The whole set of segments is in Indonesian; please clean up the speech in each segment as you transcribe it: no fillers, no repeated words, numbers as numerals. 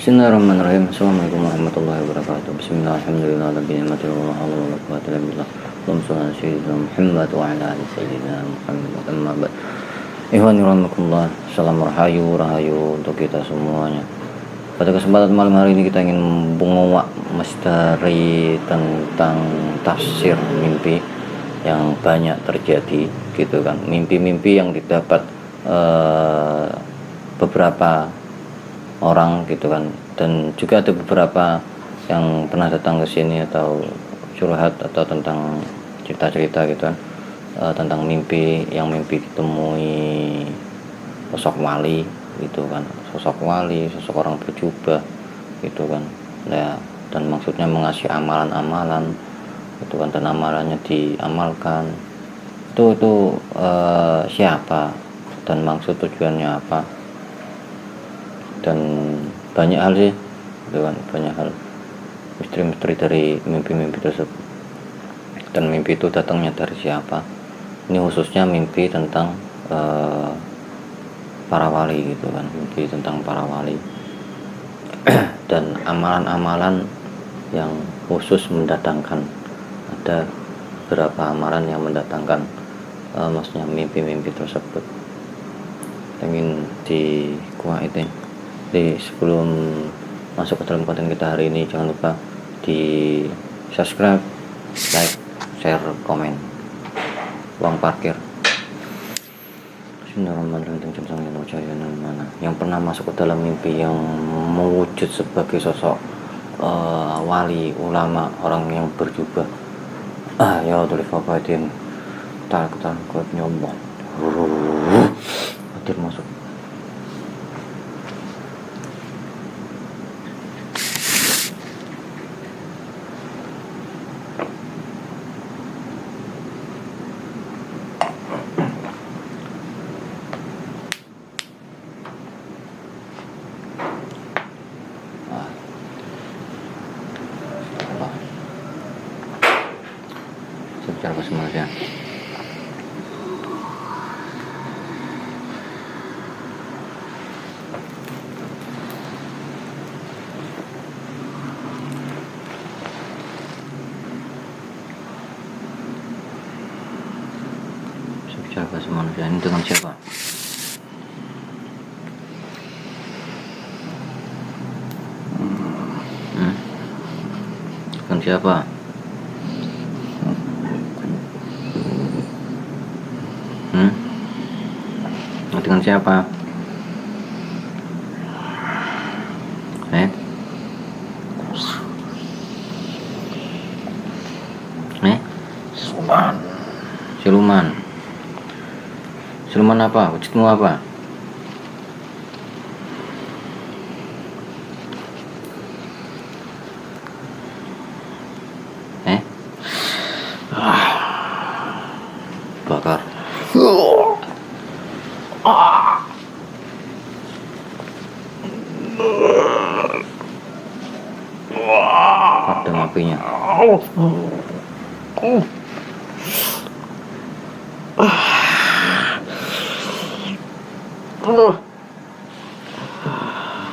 Bismillahirrahmanirrahim. Assalamualaikum warahmatullahi wabarakatuh. Bismillah, alhamdulillah, rabbil ni'mati wa la hawla wa la quwwata illa billah. Allahumma shalli ala sayyidina Muhammad wa ala ali sayyidina Muhammad. Amma ba'd. Ikhwani rahimakumullah. Salam rahayu untuk kita semuanya. Pada kesempatan malam hari ini kita ingin menguak misteri tentang tafsir mimpi yang banyak terjadi gitu kan. Mimpi-mimpi yang didapat beberapa orang gitu kan, dan juga ada beberapa yang pernah datang ke sini atau curhat atau tentang cerita-cerita gitu kan, tentang mimpi ditemui sosok wali gitu kan, sosok orang berjubah gitu kan ya, dan maksudnya mengasih amalan-amalan gitu kan, dan amalannya diamalkan itu siapa dan maksud tujuannya apa, dan banyak hal sih gitu kan, banyak hal misteri-misteri dari mimpi-mimpi tersebut. Dan mimpi itu datangnya dari siapa, ini khususnya mimpi tentang para wali gitu kan, mimpi tentang para wali dan amalan-amalan yang khusus mendatangkan, ada beberapa amalan yang mendatangkan maksudnya mimpi-mimpi tersebut. Ingin dikuatin. Jadi sebelum masuk ke dalam konten kita hari ini, jangan lupa di subscribe, like, share, komen. Uang parkir. Yang pernah masuk ke dalam mimpi yang mewujud sebagai sosok wali, ulama, orang yang berjubah. Ya Allah, fafatin. Takut nyombong. Hadir masuk. Secara kesemuanya. Secara kesemuanya ini dengan siapa? Dengan siapa? Dengan siapa? Siluman apa? Wujudmu apa? Bakar. Padam apinya.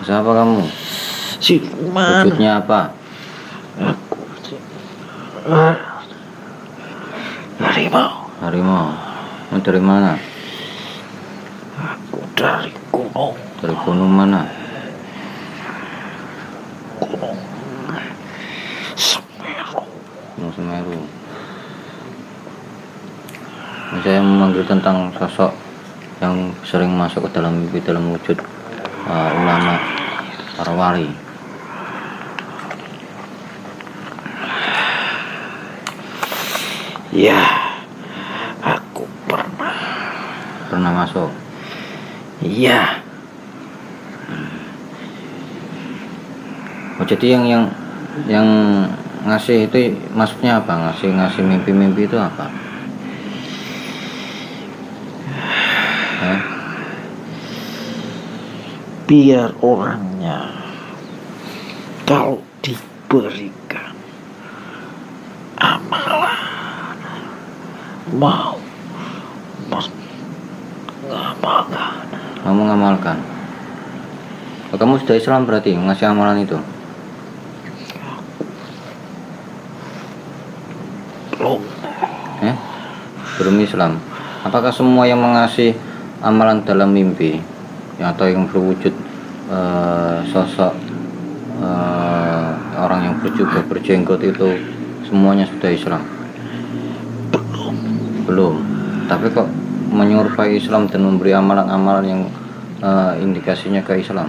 Siapa kamu? Siluman. Wujudnya apa? Aku harimau. Harimau. Dari mana? Aku dari gunung. Dari gunung mana? Gunung Semeru. Gunung Semeru. Saya memanggil tentang sosok yang sering masuk ke dalam mimpi dalam wujud ulama, para wali. Ya, aku pernah masuk. Iya. Oh, jadi yang ngasih itu maksudnya apa? Ngasih mimpi-mimpi itu apa? Biar orangnya kalau diberikan amalan mau mengamalkan. Kamu ngamalkan. Oh, kamu sudah Islam berarti ngasih amalan itu? Belum. Belum Islam. Apakah semua yang mengasih amalan dalam mimpi atau yang berwujud sosok orang yang berjubah berjenggot itu semuanya sudah Islam? Belum. Tapi kok menyerupai Islam dan memberi amalan-amalan yang indikasinya ke Islam?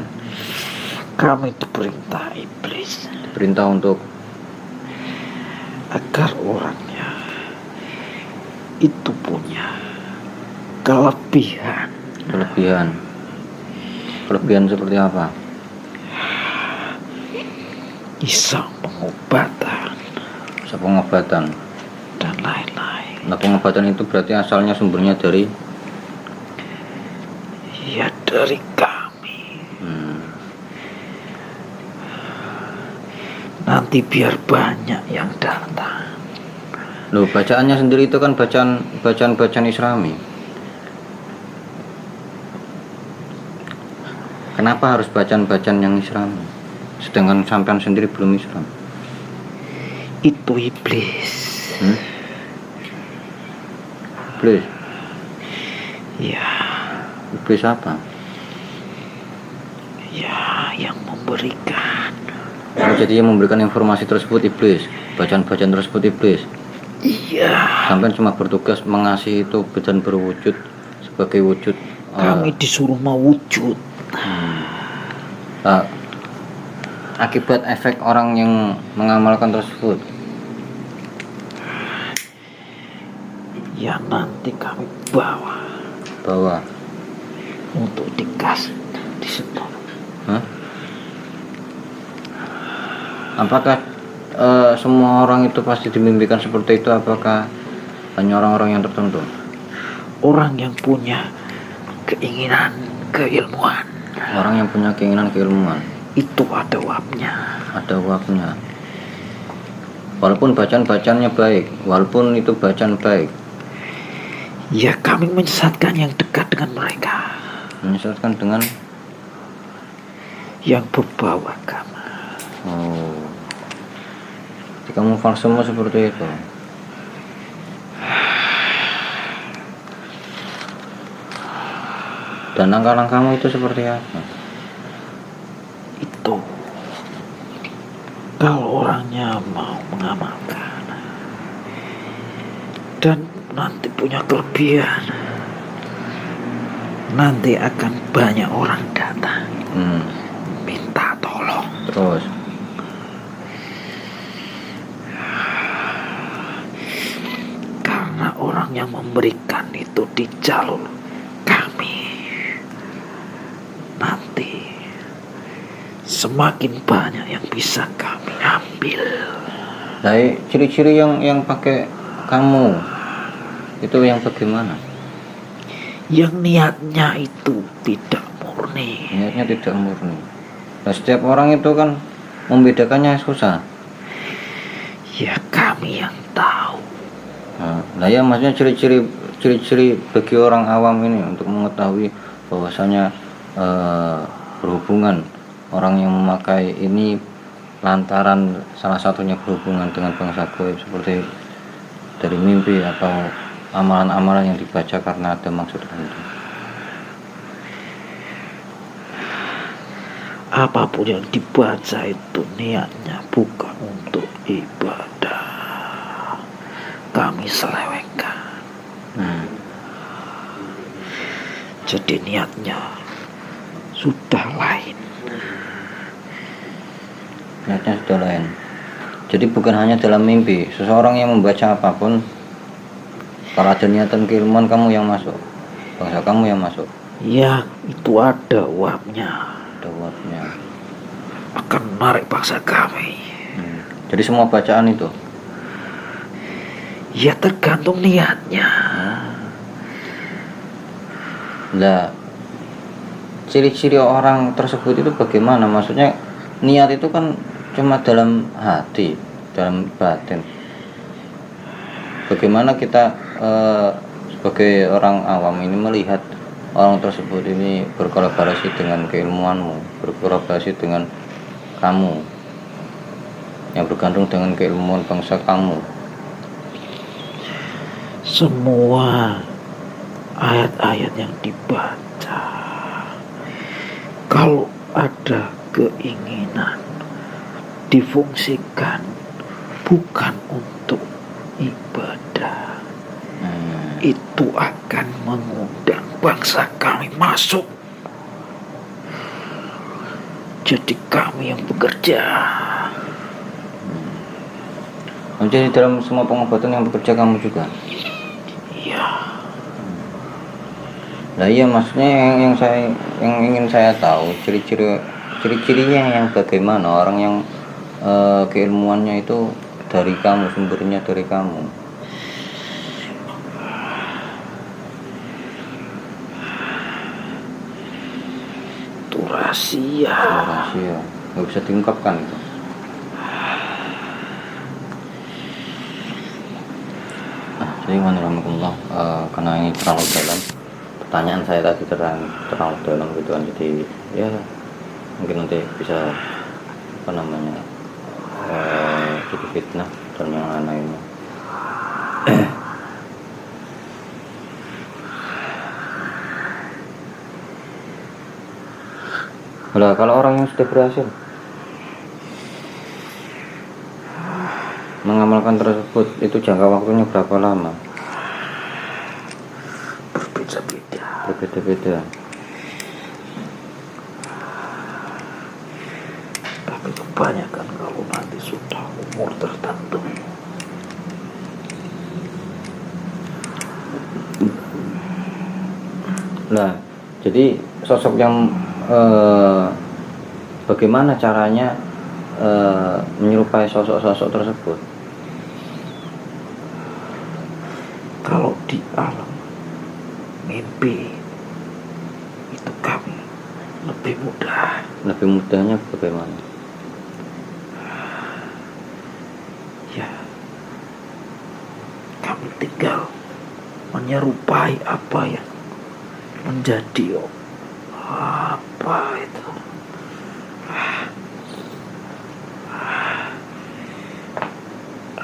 Kami diperintah iblis Perintah untuk agar orangnya itu punya kelebihan. Kelebihan seperti apa? Bisa pengobatan dan lain-lain. Nah, pengobatan itu berarti asalnya sumbernya dari Ya dari kami. Nanti biar banyak yang datang. Loh, bacaannya sendiri itu kan bacaan Islami. Kenapa harus bacaan yang Islami? Sedangkan sampean sendiri belum Islam. Itu iblis. Iblis? Ya, Iblis apa? ya yang memberikan. Oh, jadi yang memberikan informasi tersebut iblis. Bacaan-bacaan tersebut iblis. Iya. Sampean cuma bertugas mengasih itu dan berwujud sebagai wujud. Kami disuruh mewujud. Akibat efek orang yang mengamalkan tersebut. Ya nanti kami bawa untuk dikasih disetor. Apakah semua orang itu pasti dimimpikan seperti itu? Apakah hanya orang-orang yang tertentu? Orang yang punya keinginan keilmuan. Orang yang punya keinginan keilmuan. Itu ada waktunya. Ada waktunya. Walaupun bacaan-bacaannya baik, walaupun itu bacaan baik. Ya kami menyesatkan yang dekat dengan mereka. Menyesatkan dengan yang berbau agama. Oh. Jadi kamu falsemu seperti itu. Dan langkah-langkahmu itu seperti apa? Itu kalau orangnya mau mengamalkan dan nanti punya kelebihan, nanti akan banyak orang datang minta tolong. Terus karena orang yang memberikan itu di jalur kami, nanti semakin banyak yang bisa kami ambil. dari ciri-ciri yang pakai kamu itu yang bagaimana? Yang niatnya itu tidak murni. Niatnya tidak murni. Nah, setiap orang itu kan membedakannya susah. Ya kami yang tahu. Nah ya, maksudnya ciri-ciri bagi orang awam ini untuk mengetahui bahwasanya berhubungan orang yang memakai ini lantaran salah satunya berhubungan dengan bangsa gaib seperti dari mimpi atau amalan-amalan yang dibaca karena ada maksud tertentu. Apapun yang dibaca itu niatnya bukan untuk ibadah, kami selewengkan. Jadi niatnya sudah lain. Niatnya sudah lain. Jadi bukan hanya dalam mimpi. Seseorang yang membaca apapun, kalau ada niatan keilmuan, kamu yang masuk, bangsa kamu yang masuk. Ya itu ada uapnya. Ada uapnya. Akan menarik bangsa kami. Jadi semua bacaan itu. Ya tergantung niatnya. Nah, ciri-ciri orang tersebut itu bagaimana? Maksudnya niat itu kan cuma dalam hati, dalam batin. Bagaimana kita sebagai orang awam ini melihat orang tersebut ini berkolaborasi dengan keilmuanmu, berkolaborasi dengan kamu, yang bergantung dengan keilmuan bangsa kamu. Semua ayat-ayat yang dibaca, kalau ada keinginan difungsikan bukan untuk ibadah, itu akan mengundang bangsa kami masuk. Jadi kami yang bekerja. Jadi dalam semua pengobatan yang bekerja kamu juga? Iya. Nah iya, maksudnya yang ingin saya tahu ciri-cirinya yang bagaimana orang yang keilmuannya itu dari kamu, sumbernya dari kamu. Itu rahasia. Rahasia, nggak bisa diungkapkan itu. Jadi menurut karena ini terlalu dalam, pertanyaan saya tadi terlalu dalam gitu kan, jadi ya mungkin nanti bisa jadi fitnah dan yang lain-lainnya. Nah, kalau orang yang sudah berhasil mengamalkan tersebut, itu jangka waktunya berapa lama? Berbeda-beda. Tapi kebanyakan kalau nanti sudah umur tertentu, nah jadi sosok yang bagaimana caranya menyerupai sosok-sosok tersebut? kalau di alam mimpi itu kami lebih mudah. Lebih mudahnya bagaimana? Ya, kami tinggal menyerupai apa yang menjadi apa itu.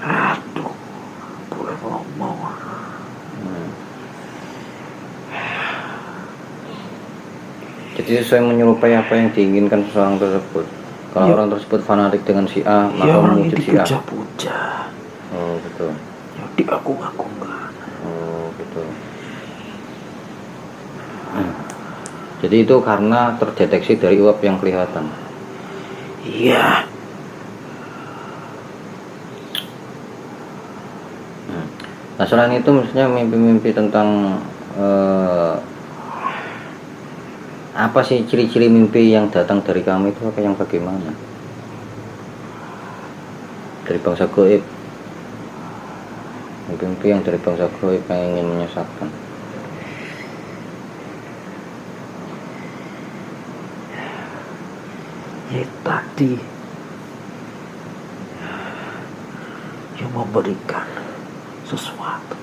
Aduh, boleh ngomong. Jadi sesuai menyerupai apa yang diinginkan seseorang tersebut. Kalau orang tersebut fanatik dengan si A, maka orang memuji ini si A. puja-puja, Oh betul. yang diagung-agungkan. Oh betul. Jadi itu karena terdeteksi dari uap yang kelihatan. Iya. Nah selain itu misalnya mimpi-mimpi tentang apa sih ciri-ciri mimpi yang datang dari kamu itu, apa yang bagaimana? Dari bangsa gaib. Mimpi-mimpi yang dari bangsa gaib yang ingin menyesatkan. Ya tadi yang memberikan sesuatu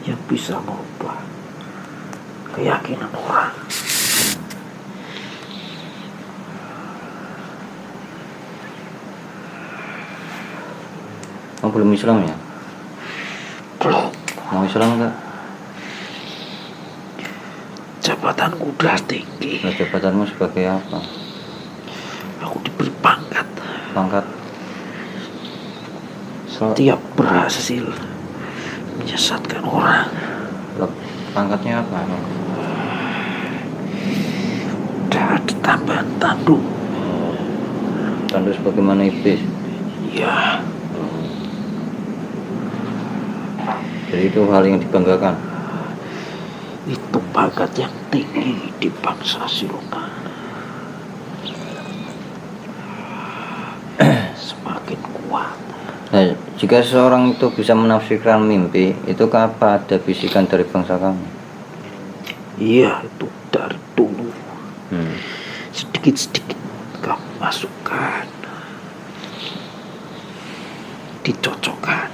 yang bisa merubah keyakinan orang. Oh belum Islam ya? Belum. Mau Islam enggak? Jabatanku udah tinggi. Nah, jabatanmu sebagai apa? Aku diberi pangkat. Pangkat? Setiap berhasil menyesatkan orang. Pangkatnya apa? Udah ada tambahan tanduk. Tanduk sebagaimana iblis. Ya. Jadi itu hal yang dibanggakan. Itu pangkat yang tinggi di bangsa siluman. Semakin kuat. Nah, jika seseorang itu bisa menafsirkan mimpi, itu apa ada bisikan dari bangsa kamu? Iya, itu dari dulu. Sedikit-sedikit kamu masukkan, dicocokkan.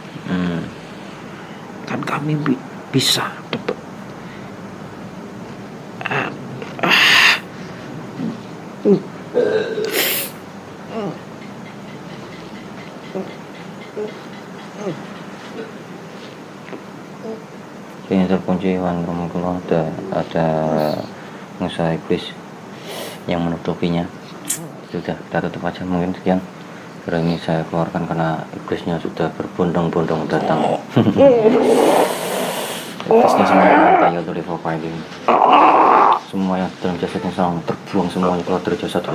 Kan kami bisa betul. Ini terkunci wan rahmatullah, ada usaha iblis yang menutupinya. Sudah, kita tutup aja mungkin sekian. Karena ini saya keluarkan karena iblisnya sudah berbondong-bondong datang. Iblisnya semua tayal dari profiling. Semua yang dalam jasadnya sekarang terbuang semuanya keluar dari jasad.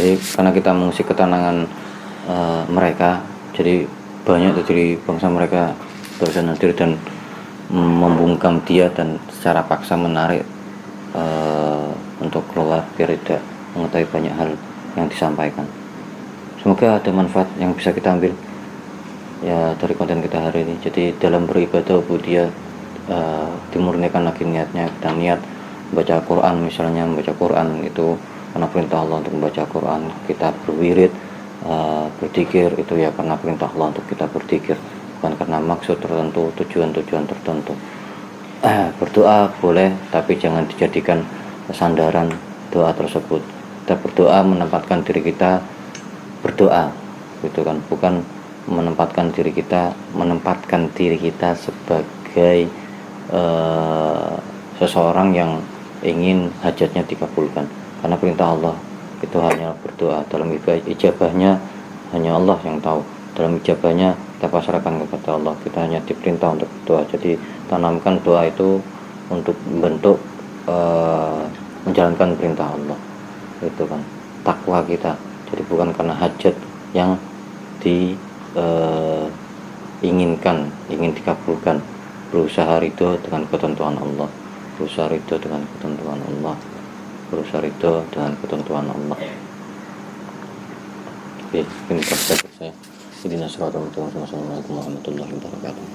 Jadi karena kita mengusik ketenangan mereka, jadi banyak dari bangsa mereka bersandar diri dan membungkam dia dan secara paksa menarik untuk keluar biar tidak mengetahui banyak hal yang disampaikan. Semoga ada manfaat yang bisa kita ambil ya dari konten kita hari ini. Jadi dalam beribadah ubudiyah dimurnikan lagi niatnya. Kita niat baca Quran, misalnya membaca Quran itu karena perintah Allah untuk membaca Quran. Kita berwirid, berzikir itu ya karena perintah Allah untuk kita berzikir, bukan karena maksud tertentu, tujuan-tujuan tertentu. Berdoa boleh, tapi jangan dijadikan sandaran doa tersebut. Kita berdoa menempatkan diri kita berdoa, gitu kan, bukan menempatkan diri kita sebagai seseorang yang ingin hajatnya dikabulkan. Karena perintah Allah itu hanya berdoa. Dalam ijabahnya hanya Allah yang tahu. Dalam ijabahnya kita pasrahkan kepada Allah. Kita hanya diperintah untuk berdoa. Jadi tanamkan doa itu untuk membentuk menjalankan perintah Allah. Itu kan takwa kita. Jadi bukan karena hajat yang diinginkan, ingin dikabulkan. Berusaha ridho dengan ketentuan Allah. Berusaha ridho dengan ketentuan Allah. Berusaha ridho dengan ketentuan Allah. Oke, ini saya. Assalamualaikum warahmatullahi wabarakatuh.